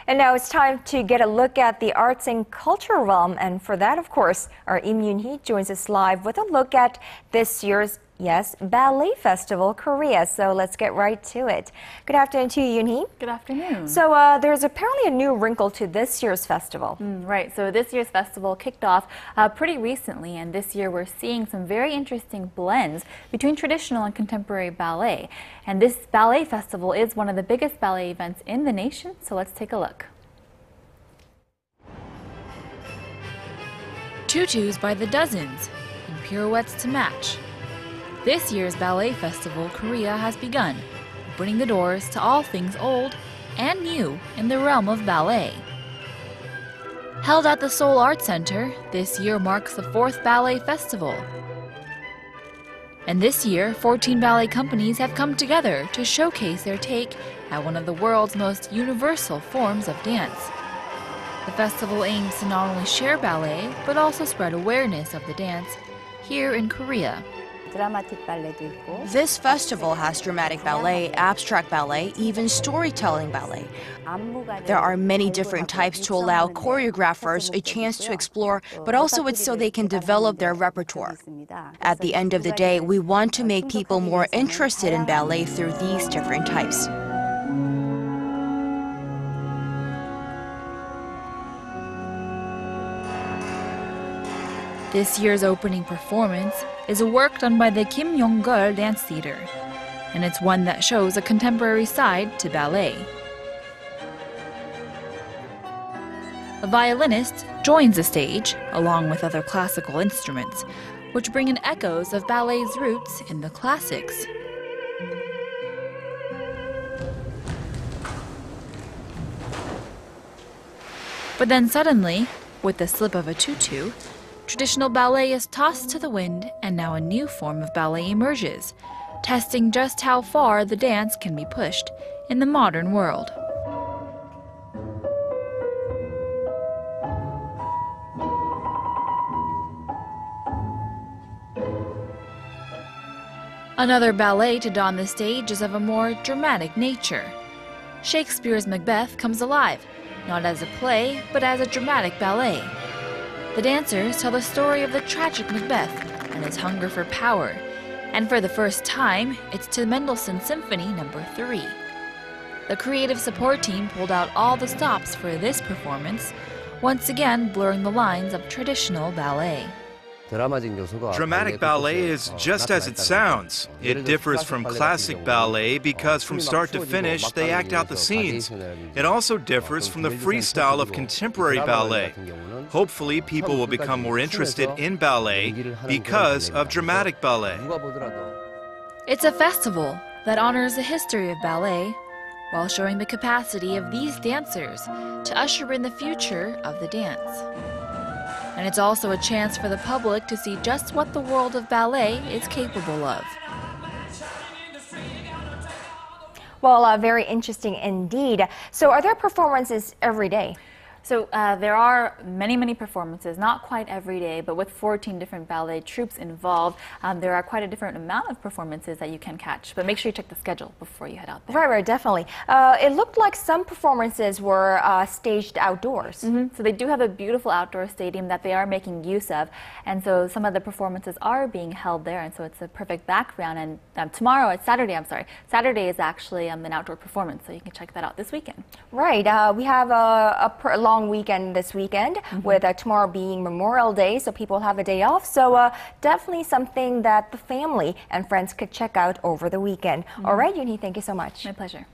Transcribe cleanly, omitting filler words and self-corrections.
And now it's time to get a look at the arts and culture realm. And for that, of course, our Yim Yoonhee joins us live with a look at this year's, yes, Ballet Festival Korea. So let's get right to it. Good afternoon to you, Yoonhee. Good afternoon. So there's apparently a new wrinkle to this year's festival. Right. So this year's festival kicked off pretty recently, and this year we're seeing some very interesting blends between traditional and contemporary ballet. And this ballet festival is one of the biggest ballet events in the nation. So let's take a look. Tutus by the dozens, and pirouettes to match. This year's Ballet Festival Korea has begun, opening the doors to all things old and new in the realm of ballet. Held at the Seoul Arts Center, this year marks the 4th Ballet Festival. And this year, 14 ballet companies have come together to showcase their take at one of the world's most universal forms of dance. The festival aims to not only share ballet, but also spread awareness of the dance here in Korea. This festival has dramatic ballet, abstract ballet, even storytelling ballet. There are many different types to allow choreographers a chance to explore, but also it's so they can develop their repertoire. At the end of the day, we want to make people more interested in ballet through these different types. This year's opening performance is a work done by the Yim Yoonhee Dance Theater, and it's one that shows a contemporary side to ballet. A violinist joins the stage, along with other classical instruments, which bring in echoes of ballet's roots in the classics. But then suddenly, with the slip of a tutu, traditional ballet is tossed to the wind, and now a new form of ballet emerges, testing just how far the dance can be pushed in the modern world. Another ballet to don the stage is of a more dramatic nature. Shakespeare's Macbeth comes alive, not as a play, but as a dramatic ballet. The dancers tell the story of the tragic Macbeth and his hunger for power, and for the first time, it's to Mendelssohn's Symphony No. 3. The creative support team pulled out all the stops for this performance, once again blurring the lines of traditional ballet. Dramatic ballet is just as it sounds. It differs from classic ballet because from start to finish they act out the scenes. It also differs from the freestyle of contemporary ballet. Hopefully people will become more interested in ballet because of dramatic ballet. It's a festival that honors the history of ballet while showing the capacity of these dancers to usher in the future of the dance. And it's also a chance for the public to see just what the world of ballet is capable of. Well, very interesting indeed. So are there performances every day? So there are many performances, not quite every day, but with 14 different ballet troupes involved, there are quite a different amount of performances that you can catch. But make sure you check the schedule before you head out there. Right, definitely. It looked like some performances were staged outdoors. So they do have a beautiful outdoor stadium that they are making use of, and so some of the performances are being held there, and so it's a perfect background. And tomorrow, it's Saturday, I'm sorry. Saturday is actually an outdoor performance, so you can check that out this weekend. Right. We have a long weekend this weekend, with tomorrow being Memorial Day, so people have a day off. So definitely something that the family and friends could check out over the weekend. All right, Yoonhee, thank you so much. My pleasure.